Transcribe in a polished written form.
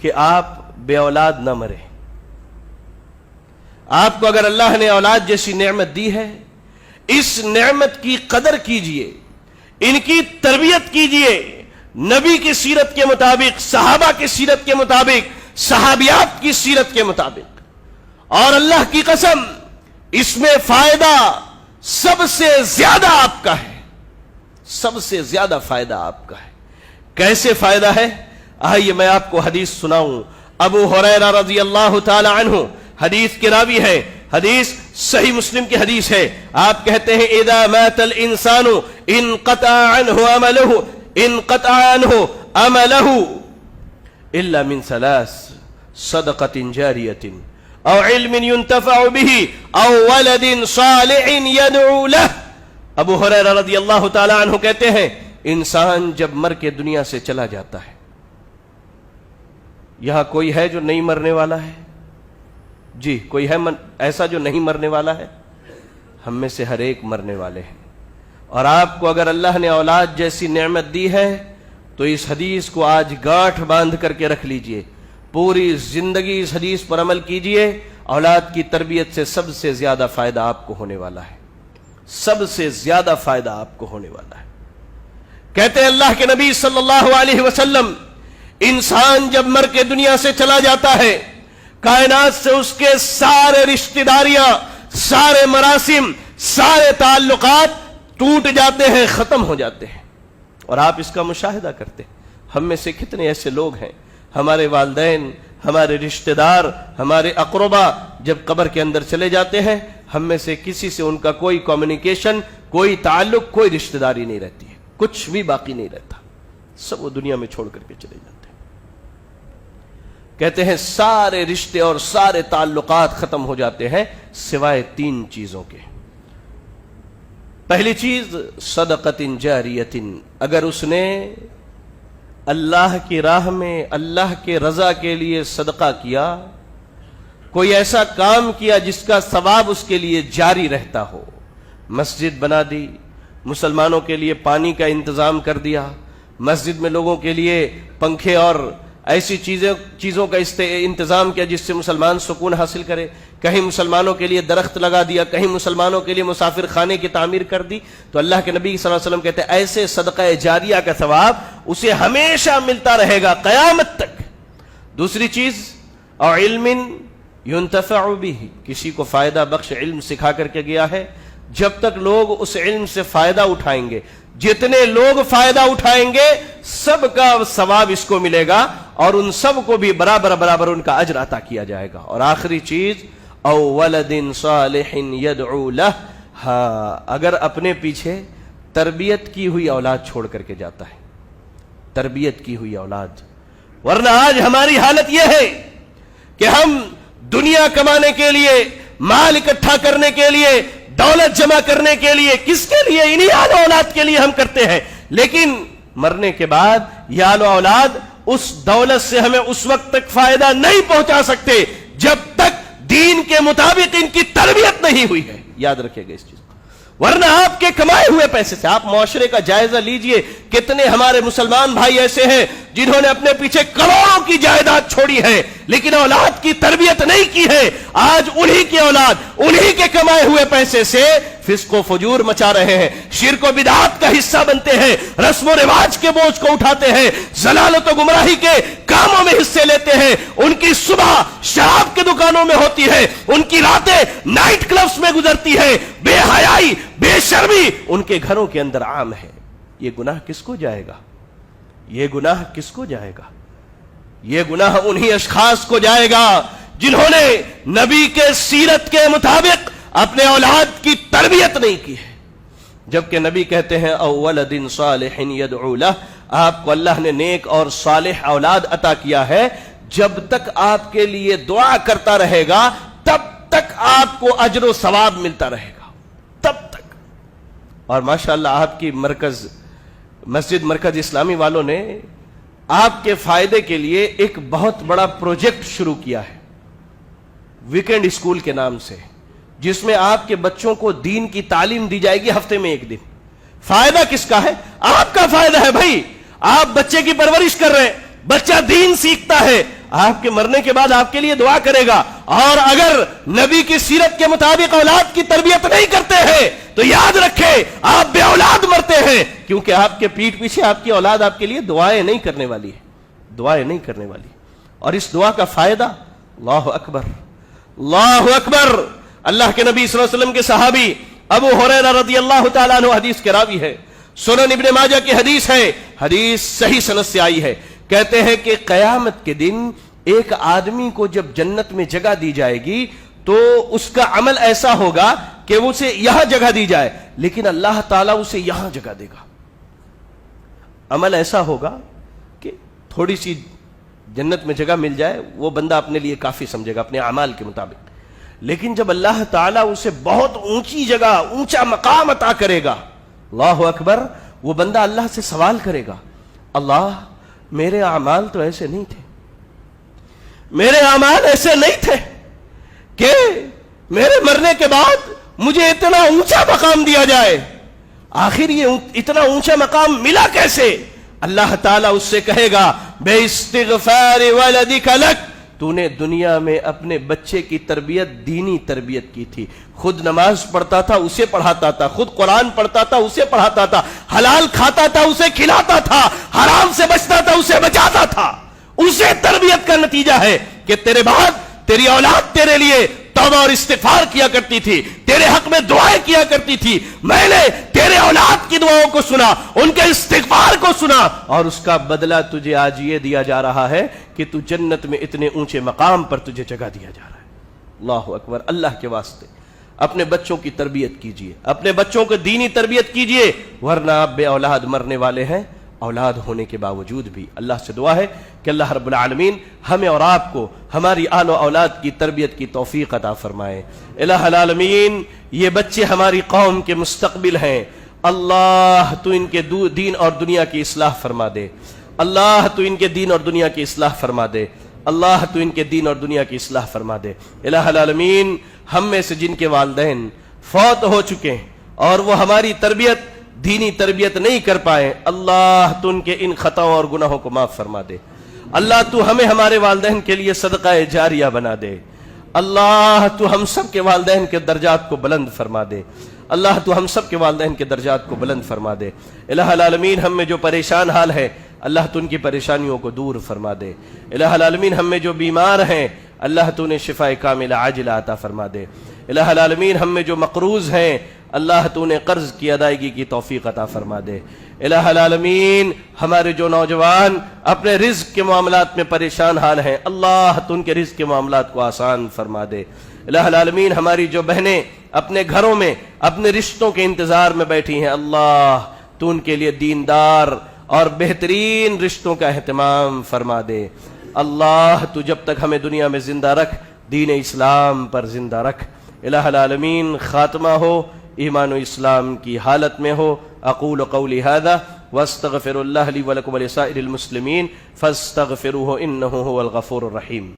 کہ آپ بے اولاد نہ مرے. آپ کو اگر اللہ نے اولاد جیسی نعمت دی ہے، اس نعمت کی قدر کیجئے، ان کی تربیت کیجئے، نبی کی سیرت کے مطابق، صحابہ کی سیرت کے مطابق، صحابیات کی سیرت کے مطابق. اور اللہ کی قسم اس میں فائدہ سب سے زیادہ آپ کا ہے، سب سے زیادہ فائدہ آپ کا ہے. کیسے فائدہ ہے؟ آئیے میں آپ کو حدیث سناؤں. ابو ہریرہ رضی اللہ تعالی عنہ حدیث کے راوی ہے، حدیث صحیح مسلم کی حدیث ہے. آپ کہتے ہیں اذا مات الانسان انقطع عنہ عملہ الا من ثلاث صدقۃ جاریۃ او علم ينتفع به او ولد صالح يدعو له. ابو ہریرہ رضی اللہ تعالی عنہ کہتے ہیں انسان جب مر کے دنیا سے چلا جاتا ہے، یہاں کوئی ہے جو نہیں مرنے والا ہے؟ جی کوئی ہے ایسا جو نہیں مرنے والا ہے؟ ہم میں سے ہر ایک مرنے والے ہیں. اور آپ کو اگر اللہ نے اولاد جیسی نعمت دی ہے تو اس حدیث کو آج گانٹھ باندھ کر کے رکھ لیجئے، پوری زندگی اس حدیث پر عمل کیجئے. اولاد کی تربیت سے سب سے زیادہ فائدہ آپ کو ہونے والا ہے، سب سے زیادہ فائدہ آپ کو ہونے والا ہے. کہتے ہیں اللہ کے نبی صلی اللہ علیہ وسلم انسان جب مر کے دنیا سے چلا جاتا ہے، کائنات سے اس کے سارے رشتہ داریاں، سارے مراسم، سارے تعلقات ٹوٹ جاتے ہیں، ختم ہو جاتے ہیں. اور آپ اس کا مشاہدہ کرتے ہیں. ہم میں سے کتنے ایسے لوگ ہیں، ہمارے والدین، ہمارے رشتہ دار، ہمارے اقربا جب قبر کے اندر چلے جاتے ہیں، ہم میں سے کسی سے ان کا کوئی کمیونیکیشن، کوئی تعلق، کوئی رشتہ داری نہیں رہتی ہے، کچھ بھی باقی نہیں رہتا، سب وہ دنیا میں چھوڑ کر کے چلے جاتے ہیں. کہتے ہیں سارے رشتے اور سارے تعلقات ختم ہو جاتے ہیں سوائے تین چیزوں کے. پہلی چیز صدقۃ جاریۃ، اگر اس نے اللہ کی راہ میں اللہ کے رضا کے لیے صدقہ کیا، کوئی ایسا کام کیا جس کا ثواب اس کے لیے جاری رہتا ہو. مسجد بنا دی، مسلمانوں کے لیے پانی کا انتظام کر دیا، مسجد میں لوگوں کے لیے پنکھے اور ایسی چیزوں کا انتظام کیا جس سے مسلمان سکون حاصل کرے، کہیں مسلمانوں کے لیے درخت لگا دیا، کہیں مسلمانوں کے لیے مسافر خانے کی تعمیر کر دی، تو اللہ کے نبی صلی اللہ علیہ وسلم کہتے ہیں ایسے صدقہ جاریہ کا ثواب اسے ہمیشہ ملتا رہے گا قیامت تک. دوسری چیز اور علم ينتفع به، کسی کو فائدہ بخش علم سکھا کر کے گیا ہے، جب تک لوگ اس علم سے فائدہ اٹھائیں گے، جتنے لوگ فائدہ اٹھائیں گے سب کا ثواب اس کو ملے گا اور ان سب کو بھی برابر ان کا اجر عطا کیا جائے گا. اور آخری چیز او ولد صالح يدعو له، ہاں اگر اپنے پیچھے تربیت کی ہوئی اولاد چھوڑ کر کے جاتا ہے، تربیت کی ہوئی اولاد. ورنہ آج ہماری حالت یہ ہے کہ ہم دنیا کمانے کے لیے، مال اکٹھا کرنے کے لیے، دولت جمع کرنے کے لیے، کس کے لیے؟ انہی آل و اولاد کے لیے ہم کرتے ہیں. لیکن مرنے کے بعد یہ آل و اولاد اس دولت سے ہمیں اس وقت تک فائدہ نہیں پہنچا سکتے جب تک دین کے مطابق ان کی تربیت نہیں ہوئی ہے. یاد رکھیے گا اس چیز کو. ورنہ آپ کے کمائے ہوئے پیسے سے آپ معاشرے کا جائزہ لیجئے، کتنے ہمارے مسلمان بھائی ایسے ہیں جنہوں نے اپنے پیچھے کروڑوں کی جائیداد چھوڑی ہے لیکن اولاد کی تربیت نہیں کی ہے. آج انہی کی اولاد انہی کے کمائے ہوئے پیسے سے فسق و فجور مچا رہے ہیں، شرک و بدعات کا حصہ بنتے ہیں، رسم و رواج کے بوجھ کو اٹھاتے ہیں، ضلالت و گمراہی کے کاموں میں حصے لیتے ہیں. ان کی صبح شراب کے دکانوں میں ہوتی ہے، ان کی راتیں نائٹ کلبز میں گزرتی ہے. بے حیائی، بے شرمی ان کے گھروں کے اندر عام ہے. یہ گناہ کس کو جائے گا؟ یہ گناہ کس کو جائے گا؟ یہ گناہ انہی اشخاص کو جائے گا جنہوں نے نبی کے سیرت کے مطابق اپنے اولاد کی تربیت نہیں کی ہے. جبکہ نبی کہتے ہیں او ولد صالح يدعو له، آپ کو اللہ نے نیک اور صالح اولاد عطا کیا ہے. جب تک آپ کے لیے دعا کرتا رہے گا تب تک آپ کو اجر و ثواب ملتا رہے گا، تب تک. اور ماشاءاللہ آپ کی مسجد مرکز اسلامی والوں نے آپ کے فائدے کے لیے ایک بہت بڑا پروجیکٹ شروع کیا ہے ویکینڈ اسکول کے نام سے، جس میں آپ کے بچوں کو دین کی تعلیم دی جائے گی ہفتے میں ایک دن. فائدہ کس کا ہے؟ آپ کا فائدہ ہے بھائی. آپ بچے کی پرورش کر رہے ہیں، بچہ دین سیکھتا ہے، آپ کے مرنے کے بعد آپ کے لیے دعا کرے گا. اور اگر نبی کی سیرت کے مطابق اولاد کی تربیت نہیں کرتے ہیں تو یاد رکھیں آپ بے اولاد مرتے ہیں, کیونکہ آپ کے پیٹھ پیچھے آپ کی اولاد آپ کے لیے دعائیں نہیں کرنے والی ہے, دعائیں نہیں کرنے والی. اور اس دعا کا فائدہ, اللہ اکبر اللہ اکبر, اللہ کے نبی صلی اللہ علیہ وسلم کے صحابی ابو ہریرہ رضی اللہ تعالیٰ عنہ حدیث کے راوی ہے, سنن ابن ماجہ کی حدیث ہے, حدیث صحیح سند سے آئی ہے. کہتے ہیں کہ قیامت کے دن ایک آدمی کو جب جنت میں جگہ دی جائے گی تو اس کا عمل ایسا ہوگا کہ اسے یہاں جگہ دی جائے, لیکن اللہ تعالیٰ اسے یہاں جگہ دے گا. عمل ایسا ہوگا کہ تھوڑی سی جنت میں جگہ مل جائے, وہ بندہ اپنے لیے کافی سمجھے گا اپنے اعمال کے مطابق. لیکن جب اللہ تعالیٰ اسے بہت اونچی جگہ, اونچا مقام عطا کرے گا, اللہ اکبر, وہ بندہ اللہ سے سوال کرے گا, اللہ میرے اعمال تو ایسے نہیں تھے, میرے اعمال ایسے نہیں تھے کہ میرے مرنے کے بعد مجھے اتنا اونچا مقام دیا جائے, آخر یہ اتنا اونچا مقام ملا کیسے؟ اللہ تعالیٰ اس سے کہے گا بے استغفار ولدک لک, تو نے دنیا میں اپنے بچے کی تربیت دینی تربیت کی تھی, خود نماز پڑھتا تھا اسے پڑھاتا تھا, خود قرآن پڑھتا تھا اسے پڑھاتا تھا, حلال کھاتا تھا اسے کھلاتا تھا, حرام سے بچتا تھا اسے بچاتا تھا. اسے تربیت کا نتیجہ ہے کہ تیرے بعد تیری اولاد تیرے لیے توبہ اور استغفار کیا کرتی تھی, تیرے حق میں دعائیں کیا کرتی تھی. میں نے تیرے اولاد کی دعاؤں کو سنا, ان کے استغفار کو سنا, اور اس کا بدلہ تجھے آج یہ دیا جا رہا ہے کہ تو جنت میں اتنے اونچے مقام پر تجھے جگہ دیا جا رہا ہے. اللہ اکبر. اللہ کے واسطے اپنے بچوں کی تربیت کیجئے, اپنے بچوں کو دینی تربیت کیجئے, ورنہ آپ بے اولاد مرنے والے ہیں. اولاد ہونے کے باوجود بھی اللہ سے دعا ہے کہ اللہ رب العالمین ہمیں اور آپ کو ہماری آل و اولاد کی تربیت کی توفیق عطا فرمائے. الہ العالمین, یہ بچے ہماری قوم کے مستقبل ہیں. اللہ تو ان کے دین اور دنیا کی اصلاح فرما دے, اللہ تو ان کے دین اور دنیا کی اصلاح فرما دے, اللہ تو ان کے دین اور دنیا کی اصلاح فرما دے. الہ العالمین, ہم میں سے جن کے والدین فوت ہو چکے ہیں اور وہ ہماری تربیت دینی تربیت نہیں کر پائے, اللہ تو ان کے ان خطاؤں اور گناہوں کو معاف فرما دے. اللہ تو ہمیں ہمارے والدین کے لیے صدقہ جاریہ بنا دے. اللہ تو ہم سب کے والدین کے درجات کو بلند فرما دے. اللہ تو ہم سب کے والدین کے درجات کو بلند فرما دے. الہ العالمین, ہم میں جو پریشان حال ہے اللہ تو ان کی پریشانیوں کو دور فرما دے. الہ العالمین, ہم میں جو بیمار ہیں اللہ تو انہیں شفاء کاملہ عاجلہ عطا فرما دے. الہ العالمین, ہم میں جو مقروض ہیں اللہ تو انہیں قرض کی ادائیگی کی توفیق عطا فرما دے. الہ العالمین, ہمارے جو نوجوان اپنے رزق کے معاملات میں پریشان حال ہیں اللہ تو ان کے رزق کے معاملات کو آسان فرما دے. الہ العالمین, ہماری جو بہنیں اپنے گھروں میں اپنے رشتوں کے انتظار میں بیٹھی ہیں اللہ تو ان کے لیے دیندار اور بہترین رشتوں کا اہتمام فرما دے. اللہ تو جب تک ہمیں دنیا میں زندہ رکھ دین اسلام پر زندہ رکھ. الہ العالمین, خاتمہ ہو ایمان و اسلام کی حالت میں ہو. اقول قولی ھذا واستغفر اللہ لی ولکم ولسائر المسلمین فاستغفروہ انہ هو الغفور الرحیم.